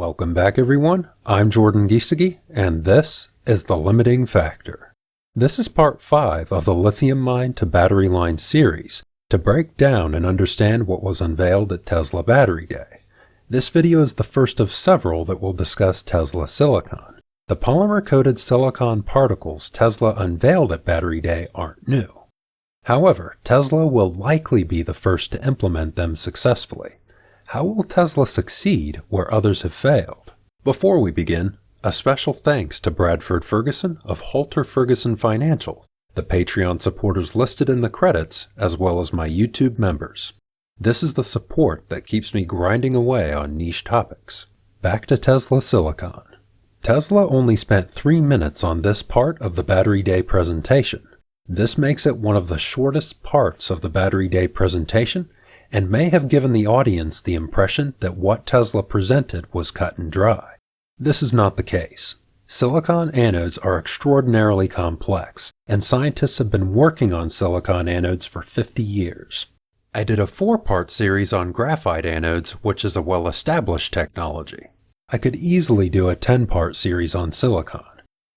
Welcome back everyone, I'm Jordan Giesecke, and this is The Limiting Factor. This is part 5 of the Lithium Mine to Battery Line series to break down and understand what was unveiled at Tesla Battery Day. This video is the first of several that will discuss Tesla Silicon. The polymer-coated silicon particles Tesla unveiled at Battery Day aren't new. However, Tesla will likely be the first to implement them successfully. How will Tesla succeed where others have failed? Before we begin, a special thanks to Bradford Ferguson of Halter Ferguson Financial, the Patreon supporters listed in the credits, as well as my YouTube members. This is the support that keeps me grinding away on niche topics. Back to Tesla Silicon. Tesla only spent 3 minutes on this part of the Battery Day presentation. This makes it one of the shortest parts of the Battery Day presentation and may have given the audience the impression that what Tesla presented was cut and dry. This is not the case. Silicon anodes are extraordinarily complex, and scientists have been working on silicon anodes for 50 years. I did a 4-part series on graphite anodes, which is a well-established technology. I could easily do a 10-part series on silicon.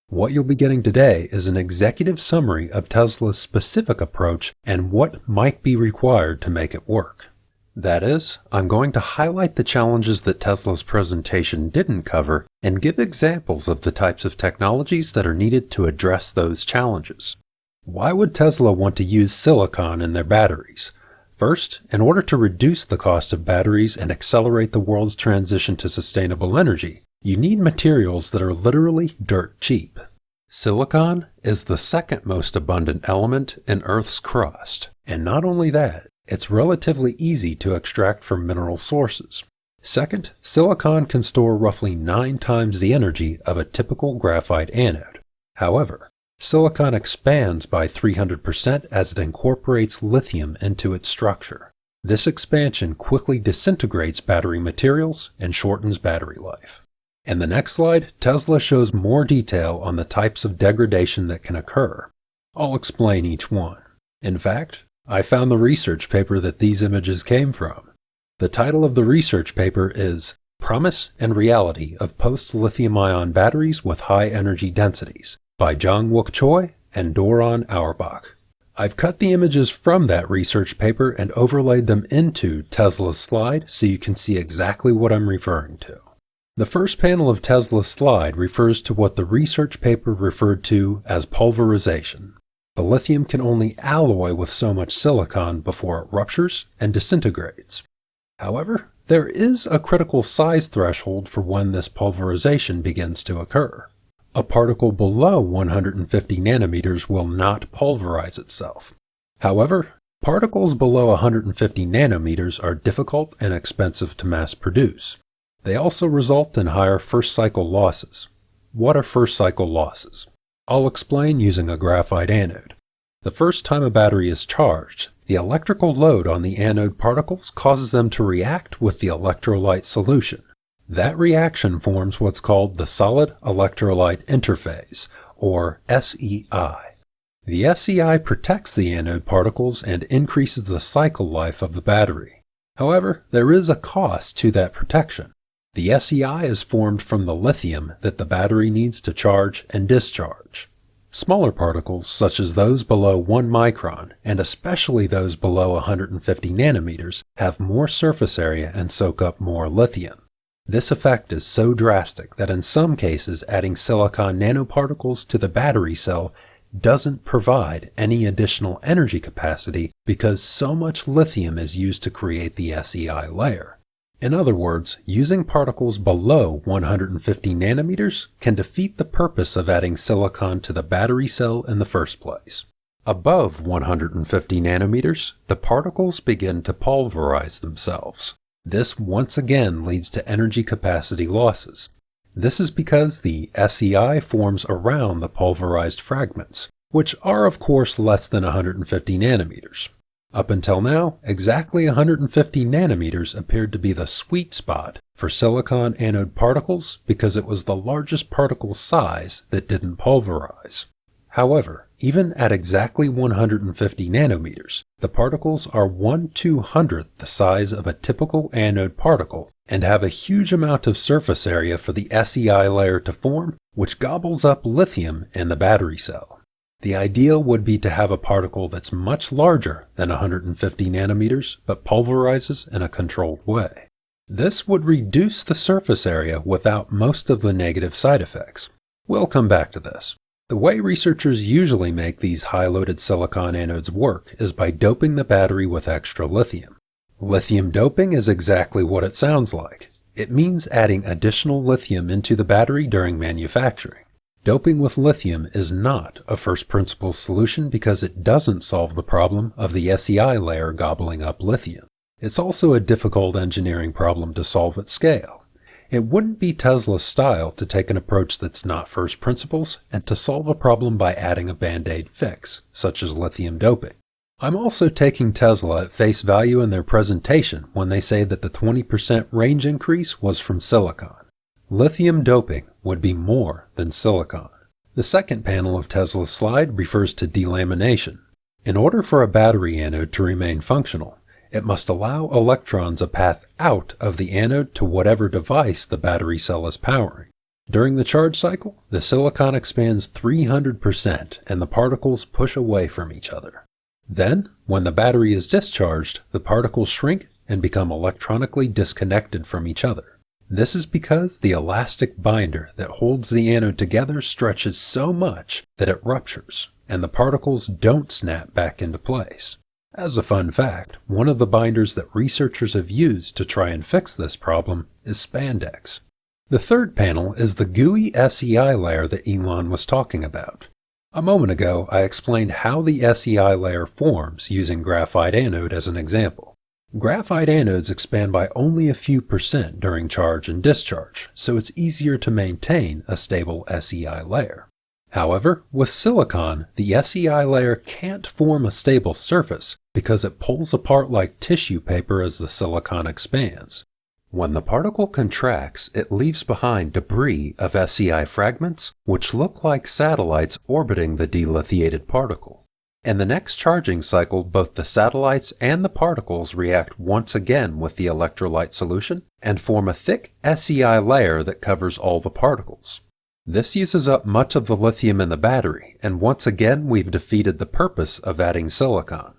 What you'll be getting today is an executive summary of Tesla's specific approach and what might be required to make it work. That is, I'm going to highlight the challenges that Tesla's presentation didn't cover and give examples of the types of technologies that are needed to address those challenges. Why would Tesla want to use silicon in their batteries? First, in order to reduce the cost of batteries and accelerate the world's transition to sustainable energy, you need materials that are literally dirt cheap. Silicon is the second most abundant element in Earth's crust, and not only that, it's relatively easy to extract from mineral sources. Second, silicon can store roughly 9 times the energy of a typical graphite anode. However, silicon expands by 300% as it incorporates lithium into its structure. This expansion quickly disintegrates battery materials and shortens battery life. In the next slide, Tesla shows more detail on the types of degradation that can occur. I'll explain each one. In fact, I found the research paper that these images came from. The title of the research paper is Promise and Reality of Post-Lithium-Ion Batteries with High Energy Densities by Jong-Wook Choi and Doron Auerbach. I've cut the images from that research paper and overlaid them into Tesla's slide so you can see exactly what I'm referring to. The first panel of Tesla's slide refers to what the research paper referred to as pulverization. The lithium can only alloy with so much silicon before it ruptures and disintegrates. However, there is a critical size threshold for when this pulverization begins to occur. A particle below 150 nanometers will not pulverize itself. However, particles below 150 nanometers are difficult and expensive to mass produce. They also result in higher first-cycle losses. What are first-cycle losses? I'll explain using a graphite anode. The first time a battery is charged, the electrical load on the anode particles causes them to react with the electrolyte solution. That reaction forms what's called the solid electrolyte interface, or SEI. The SEI protects the anode particles and increases the cycle life of the battery. However, there is a cost to that protection. The SEI is formed from the lithium that the battery needs to charge and discharge. Smaller particles, such as those below 1 micron, and especially those below 150 nanometers, have more surface area and soak up more lithium. This effect is so drastic that in some cases adding silicon nanoparticles to the battery cell doesn't provide any additional energy capacity because so much lithium is used to create the SEI layer. In other words, using particles below 150 nanometers can defeat the purpose of adding silicon to the battery cell in the first place. Above 150 nanometers, the particles begin to pulverize themselves. This once again leads to energy capacity losses. This is because the SEI forms around the pulverized fragments, which are of course less than 150 nanometers. Up until now, exactly 150 nanometers appeared to be the sweet spot for silicon anode particles because it was the largest particle size that didn't pulverize. However, even at exactly 150 nanometers, the particles are 1/200th the size of a typical anode particle and have a huge amount of surface area for the SEI layer to form, which gobbles up lithium in the battery cell. The ideal would be to have a particle that's much larger than 150 nanometers but pulverizes in a controlled way. This would reduce the surface area without most of the negative side effects. We'll come back to this. The way researchers usually make these high-loaded silicon anodes work is by doping the battery with extra lithium. Lithium doping is exactly what it sounds like. It means adding additional lithium into the battery during manufacturing. Doping with lithium is not a first principles solution because it doesn't solve the problem of the SEI layer gobbling up lithium. It's also a difficult engineering problem to solve at scale. It wouldn't be Tesla's style to take an approach that's not first principles and to solve a problem by adding a band-aid fix, such as lithium doping. I'm also taking Tesla at face value in their presentation when they say that the 20% range increase was from silicon. Lithium doping would be more than silicon. The second panel of Tesla's slide refers to delamination. In order for a battery anode to remain functional, it must allow electrons a path out of the anode to whatever device the battery cell is powering. During the charge cycle, the silicon expands 300% and the particles push away from each other. Then, when the battery is discharged, the particles shrink and become electronically disconnected from each other. This is because the elastic binder that holds the anode together stretches so much that it ruptures, and the particles don't snap back into place. As a fun fact, one of the binders that researchers have used to try and fix this problem is spandex. The third panel is the gooey SEI layer that Elon was talking about. A moment ago, I explained how the SEI layer forms using graphite anode as an example. Graphite anodes expand by only a few percent during charge and discharge, so it's easier to maintain a stable SEI layer. However, with silicon, the SEI layer can't form a stable surface because it pulls apart like tissue paper as the silicon expands. When the particle contracts, it leaves behind debris of SEI fragments, which look like satellites orbiting the delithiated particle. In the next charging cycle, both the satellites and the particles react once again with the electrolyte solution and form a thick SEI layer that covers all the particles. This uses up much of the lithium in the battery, and once again we've defeated the purpose of adding silicon.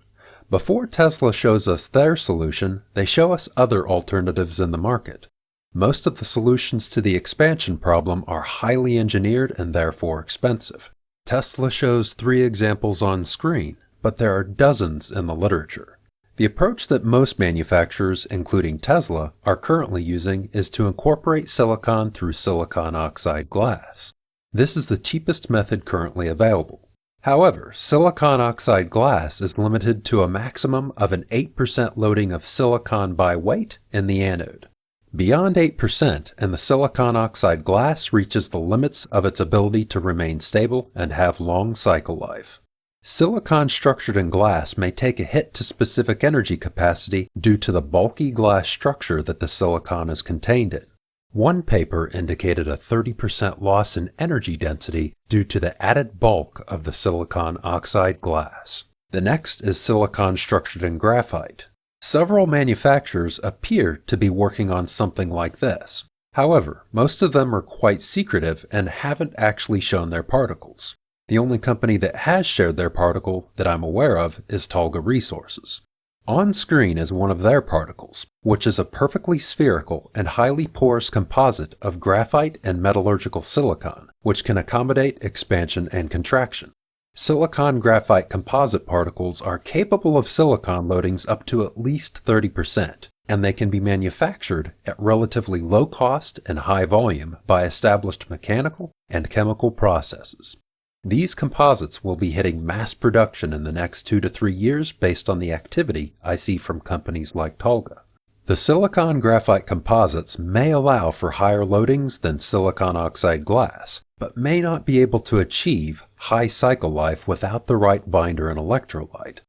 Before Tesla shows us their solution, they show us other alternatives in the market. Most of the solutions to the expansion problem are highly engineered and therefore expensive. Tesla shows 3 examples on screen, but there are dozens in the literature. The approach that most manufacturers, including Tesla, are currently using is to incorporate silicon through silicon oxide glass. This is the cheapest method currently available. However, silicon oxide glass is limited to a maximum of an 8% loading of silicon by weight in the anode. Beyond 8%, and the silicon oxide glass reaches the limits of its ability to remain stable and have long cycle life. Silicon structured in glass may take a hit to specific energy capacity due to the bulky glass structure that the silicon is contained in. One paper indicated a 30% loss in energy density due to the added bulk of the silicon oxide glass. The next is silicon structured in graphite. Several manufacturers appear to be working on something like this. However, most of them are quite secretive and haven't actually shown their particles. The only company that has shared their particle that I'm aware of is Tolga Resources. On screen is one of their particles, which is a perfectly spherical and highly porous composite of graphite and metallurgical silicon, which can accommodate expansion and contraction. Silicon graphite composite particles are capable of silicon loadings up to at least 30%, and they can be manufactured at relatively low cost and high volume by established mechanical and chemical processes. These composites will be hitting mass production in the next 2 to 3 years based on the activity I see from companies like Tolga. The silicon graphite composites may allow for higher loadings than silicon oxide glass, but may not be able to achieve high cycle life without the right binder and electrolyte.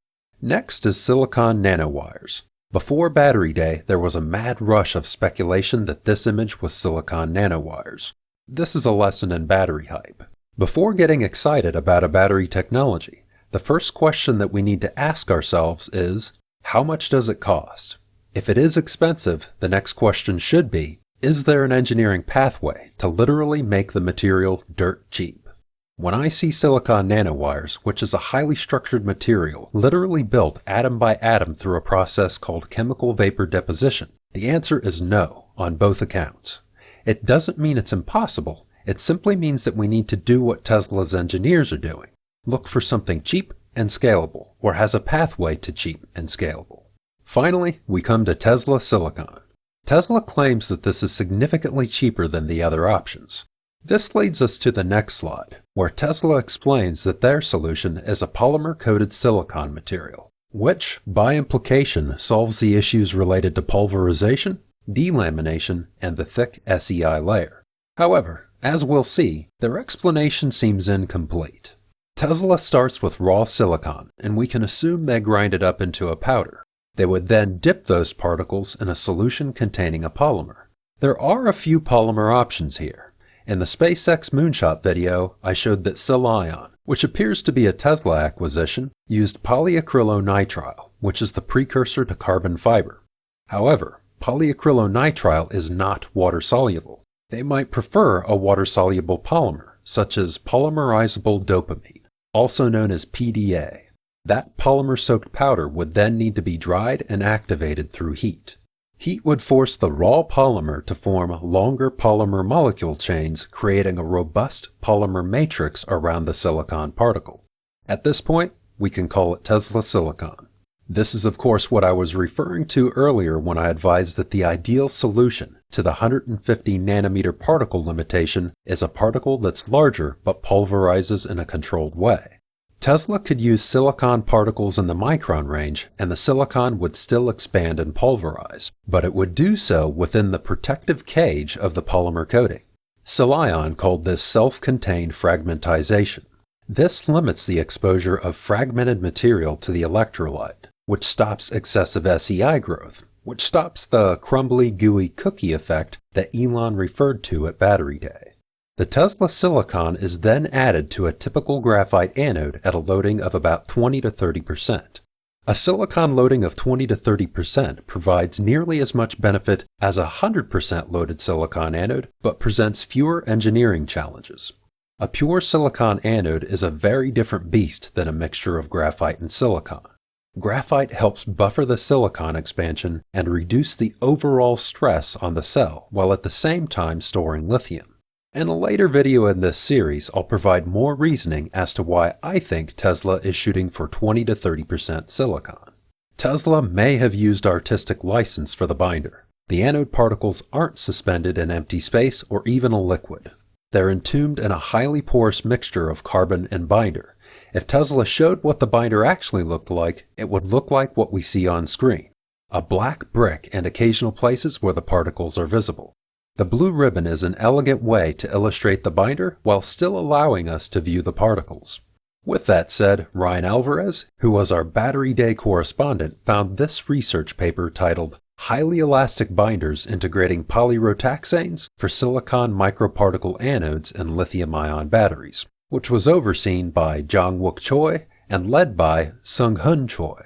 Next is silicon nanowires. Before Battery Day, there was a mad rush of speculation that this image was silicon nanowires. This is a lesson in battery hype. Before getting excited about a battery technology, the first question that we need to ask ourselves is, how much does it cost? If it is expensive, the next question should be, is there an engineering pathway to literally make the material dirt cheap? When I see silicon nanowires, which is a highly structured material literally built atom by atom through a process called chemical vapor deposition, the answer is no on both accounts. It doesn't mean it's impossible. It simply means that we need to do what Tesla's engineers are doing. Look for something cheap and scalable, or has a pathway to cheap and scalable. Finally, we come to Tesla Silicon. Tesla claims that this is significantly cheaper than the other options. This leads us to the next slide, where Tesla explains that their solution is a polymer-coated silicon material, which, by implication, solves the issues related to pulverization, delamination, and the thick SEI layer. However, as we'll see, their explanation seems incomplete. Tesla starts with raw silicon, and we can assume they grind it up into a powder. They would then dip those particles in a solution containing a polymer. There are a few polymer options here. In the SpaceX Moonshot video, I showed that SiLion, which appears to be a Tesla acquisition, used polyacrylonitrile, which is the precursor to carbon fiber. However, polyacrylonitrile is not water-soluble. They might prefer a water-soluble polymer, such as polymerizable dopamine, also known as PDA. That polymer-soaked powder would then need to be dried and activated through heat. Heat would force the raw polymer to form longer polymer molecule chains, creating a robust polymer matrix around the silicon particle. At this point, we can call it Tesla Silicon. This is of course what I was referring to earlier when I advised that the ideal solution to the 150 nanometer particle limitation is a particle that's larger but pulverizes in a controlled way. Tesla could use silicon particles in the micron range and the silicon would still expand and pulverize, but it would do so within the protective cage of the polymer coating. SiLion called this self-contained fragmentization. This limits the exposure of fragmented material to the electrolyte, which stops excessive SEI growth, which stops the crumbly, gooey cookie effect that Elon referred to at Battery Day. The Tesla silicon is then added to a typical graphite anode at a loading of about 20 to 30%. A silicon loading of 20 to 30% provides nearly as much benefit as a 100% loaded silicon anode, but presents fewer engineering challenges. A pure silicon anode is a very different beast than a mixture of graphite and silicon. Graphite helps buffer the silicon expansion and reduce the overall stress on the cell while at the same time storing lithium. In a later video in this series, I'll provide more reasoning as to why I think Tesla is shooting for 20 to 30% silicon. Tesla may have used artistic license for the binder. The anode particles aren't suspended in empty space or even a liquid. They're entombed in a highly porous mixture of carbon and binder. If Tesla showed what the binder actually looked like, it would look like what we see on screen. A black brick and occasional places where the particles are visible. The blue ribbon is an elegant way to illustrate the binder while still allowing us to view the particles. With that said, Ryan Alvarez, who was our Battery Day correspondent, found this research paper titled Highly Elastic Binders Integrating Polyrotaxanes for Silicon Microparticle Anodes in Lithium-Ion Batteries, which was overseen by Jong-Wook Choi and led by Sung-Hun Choi.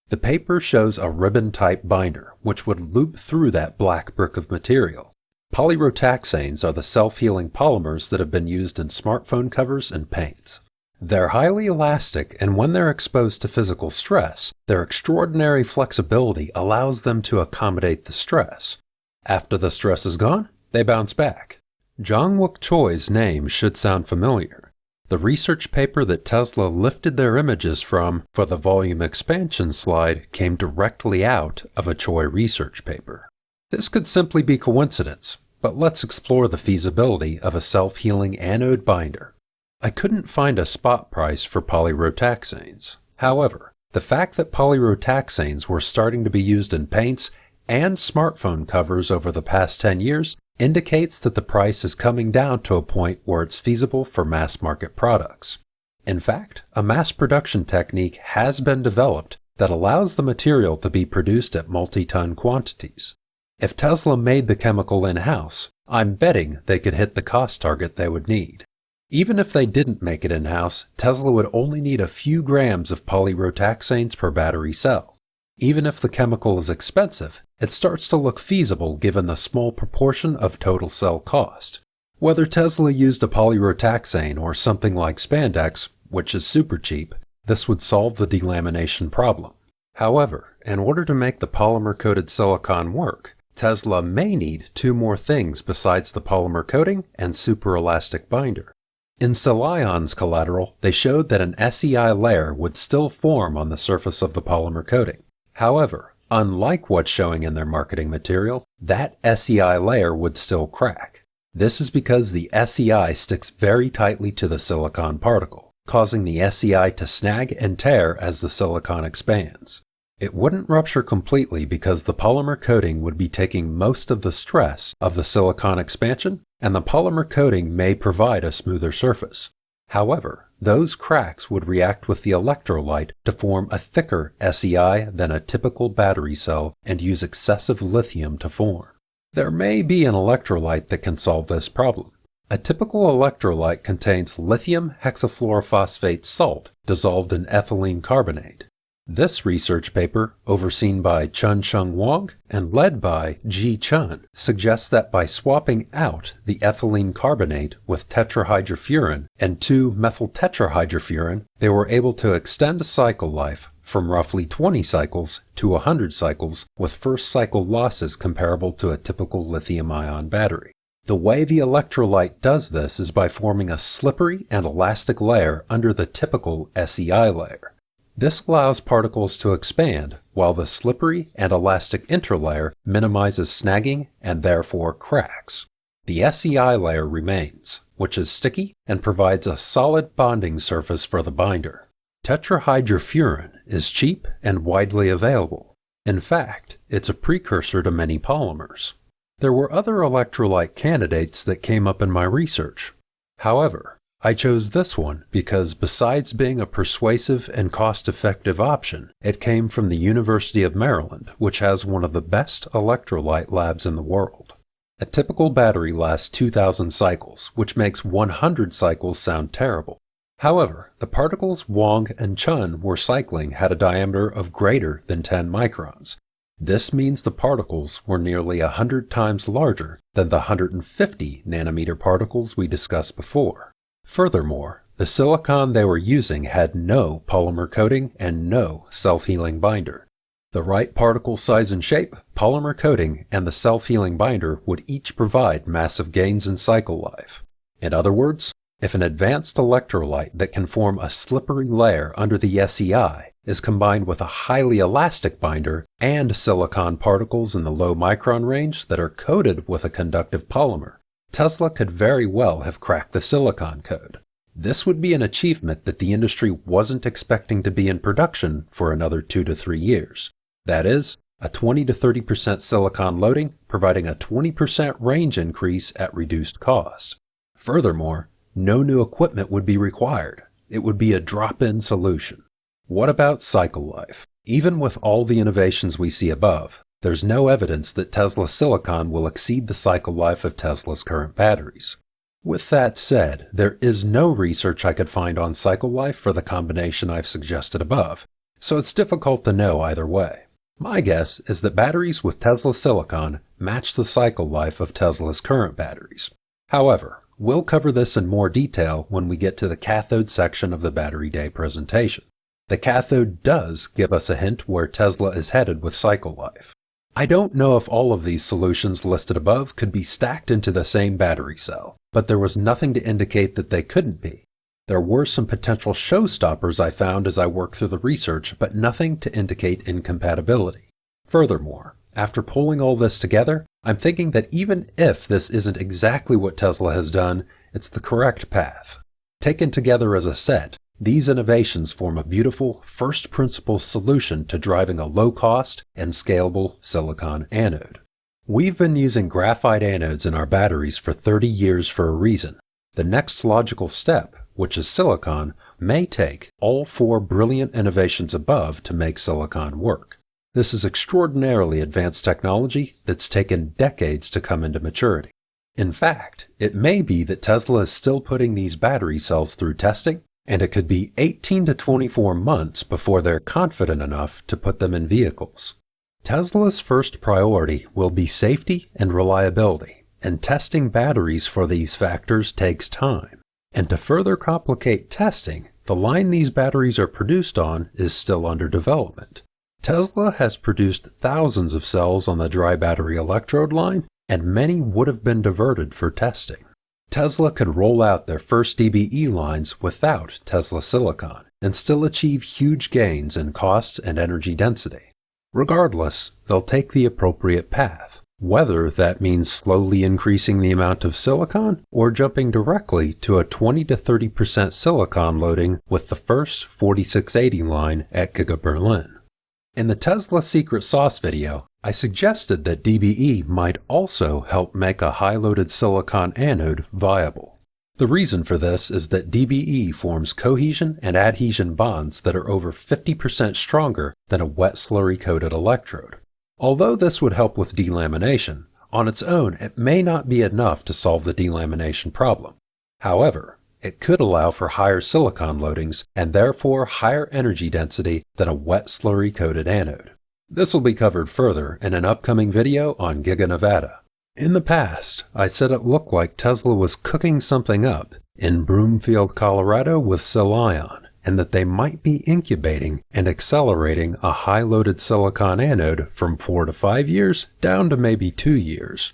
The paper shows a ribbon-type binder, which would loop through that black brick of material. Polyrotaxanes are the self-healing polymers that have been used in smartphone covers and paints. They're highly elastic, and when they're exposed to physical stress, their extraordinary flexibility allows them to accommodate the stress. After the stress is gone, they bounce back. Jong-Wook Choi's name should sound familiar. The research paper that Tesla lifted their images from for the volume expansion slide came directly out of a Choi research paper. This could simply be coincidence, but let's explore the feasibility of a self-healing anode binder. I couldn't find a spot price for polyrotaxanes. However, the fact that polyrotaxanes were starting to be used in paints and smartphone covers over the past 10 years indicates that the price is coming down to a point where it's feasible for mass market products. In fact, a mass production technique has been developed that allows the material to be produced at multi-ton quantities. If Tesla made the chemical in-house, I'm betting they could hit the cost target they would need. Even if they didn't make it in-house, Tesla would only need a few grams of polyrotaxanes per battery cell. Even if the chemical is expensive, it starts to look feasible given the small proportion of total cell cost. Whether Tesla used a polyrotaxane or something like spandex, which is super cheap, this would solve the delamination problem. However, in order to make the polymer-coated silicon work, Tesla may need two more things besides the polymer coating and superelastic binder. In Celion's collateral, they showed that an SEI layer would still form on the surface of the polymer coating. However, unlike what's showing in their marketing material, that SEI layer would still crack. This is because the SEI sticks very tightly to the silicon particle, causing the SEI to snag and tear as the silicon expands. It wouldn't rupture completely because the polymer coating would be taking most of the stress of the silicon expansion, and the polymer coating may provide a smoother surface. However, those cracks would react with the electrolyte to form a thicker SEI than a typical battery cell and use excessive lithium to form. There may be an electrolyte that can solve this problem. A typical electrolyte contains lithium hexafluorophosphate salt dissolved in ethylene carbonate. This research paper, overseen by Chun-Chung Wang and led by Ji Chun, suggests that by swapping out the ethylene carbonate with tetrahydrofuran and 2-methyltetrahydrofuran, they were able to extend cycle life from roughly 20 cycles to 100 cycles with first cycle losses comparable to a typical lithium-ion battery. The way the electrolyte does this is by forming a slippery and elastic layer under the typical SEI layer. This allows particles to expand, while the slippery and elastic interlayer minimizes snagging and therefore cracks. The SEI layer remains, which is sticky and provides a solid bonding surface for the binder. Tetrahydrofuran is cheap and widely available. In fact, it's a precursor to many polymers. There were other electrolyte candidates that came up in my research. However, I chose this one because besides being a persuasive and cost-effective option, it came from the University of Maryland, which has one of the best electrolyte labs in the world. A typical battery lasts 2,000 cycles, which makes 100 cycles sound terrible. However, the particles Wang and Chun were cycling had a diameter of greater than 10 microns. This means the particles were nearly 100 times larger than the 150 nanometer particles we discussed before. Furthermore, the silicon they were using had no polymer coating and no self-healing binder. The right particle size and shape, polymer coating, and the self-healing binder would each provide massive gains in cycle life. In other words, if an advanced electrolyte that can form a slippery layer under the SEI is combined with a highly elastic binder and silicon particles in the low micron range that are coated with a conductive polymer, Tesla could very well have cracked the silicon code. This would be an achievement that the industry wasn't expecting to be in production for another 2 to 3 years. That is, a 20 to 30% silicon loading providing a 20% range increase at reduced cost. Furthermore, no new equipment would be required. It would be a drop-in solution. What about cycle life? Even with all the innovations we see above, there's no evidence that Tesla silicon will exceed the cycle life of Tesla's current batteries. With that said, there is no research I could find on cycle life for the combination I've suggested above, so it's difficult to know either way. My guess is that batteries with Tesla silicon match the cycle life of Tesla's current batteries. However, we'll cover this in more detail when we get to the cathode section of the Battery Day presentation. The cathode does give us a hint where Tesla is headed with cycle life. I don't know if all of these solutions listed above could be stacked into the same battery cell, but there was nothing to indicate that they couldn't be. There were some potential showstoppers I found as I worked through the research, but nothing to indicate incompatibility. Furthermore, after pulling all this together, I'm thinking that even if this isn't exactly what Tesla has done, it's the correct path. Taken together as a set, these innovations form a beautiful first principles solution to driving a low-cost and scalable silicon anode. We've been using graphite anodes in our batteries for 30 years for a reason. The next logical step, which is silicon, may take all 4 brilliant innovations above to make silicon work. This is extraordinarily advanced technology that's taken decades to come into maturity. In fact, it may be that Tesla is still putting these battery cells through testing, and it could be 18 to 24 months before they're confident enough to put them in vehicles. Tesla's first priority will be safety and reliability, and testing batteries for these factors takes time. And to further complicate testing, the line these batteries are produced on is still under development. Tesla has produced thousands of cells on the dry battery electrode line, and many would have been diverted for testing. Tesla could roll out their first DBE lines without Tesla silicon and still achieve huge gains in cost and energy density. Regardless, they'll take the appropriate path, whether that means slowly increasing the amount of silicon or jumping directly to a 20 to 30% silicon loading with the first 4680 line at Giga Berlin. In the Tesla Secret Sauce video, I suggested that DBE might also help make a high-loaded silicon anode viable. The reason for this is that DBE forms cohesion and adhesion bonds that are over 50% stronger than a wet slurry-coated electrode. Although this would help with delamination, on its own it may not be enough to solve the delamination problem. However, it could allow for higher silicon loadings and therefore higher energy density than a wet slurry-coated anode. This will be covered further in an upcoming video on Giga Nevada. In the past, I said it looked like Tesla was cooking something up in Broomfield, Colorado with Sil-Ion, and that they might be incubating and accelerating a high-loaded silicon anode from 4 to 5 years down to maybe 2 years.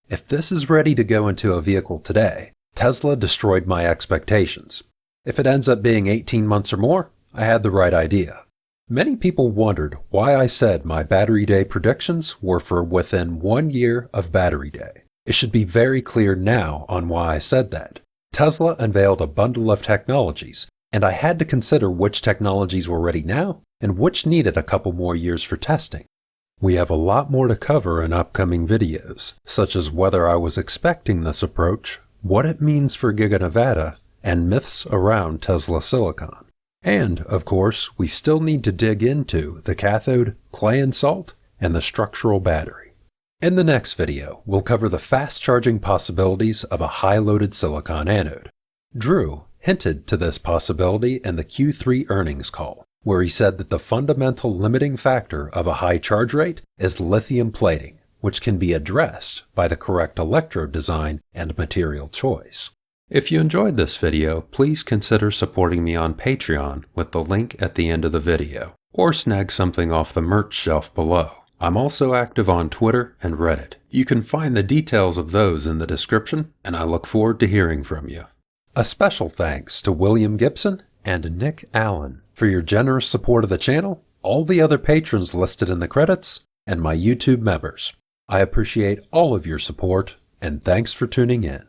If this is ready to go into a vehicle today, Tesla destroyed my expectations. If it ends up being 18 months or more, I had the right idea. Many people wondered why I said my battery day predictions were for within 1 year of battery day. It should be very clear now on why I said that. Tesla unveiled a bundle of technologies, and I had to consider which technologies were ready now and which needed a couple more years for testing. We have a lot more to cover in upcoming videos, such as whether I was expecting this approach, what it means for Giga Nevada, and myths around Tesla silicon. And, of course, we still need to dig into the cathode, clay and salt, and the structural battery. In the next video, we'll cover the fast charging possibilities of a high-loaded silicon anode. Drew hinted to this possibility in the Q3 earnings call, where he said that the fundamental limiting factor of a high charge rate is lithium plating, which can be addressed by the correct electrode design and material choice. If you enjoyed this video, please consider supporting me on Patreon with the link at the end of the video, or snag something off the merch shelf below. I'm also active on Twitter and Reddit. You can find the details of those in the description, and I look forward to hearing from you. A special thanks to William Gibson and Nick Allen for your generous support of the channel, all the other patrons listed in the credits, and my YouTube members. I appreciate all of your support, and thanks for tuning in.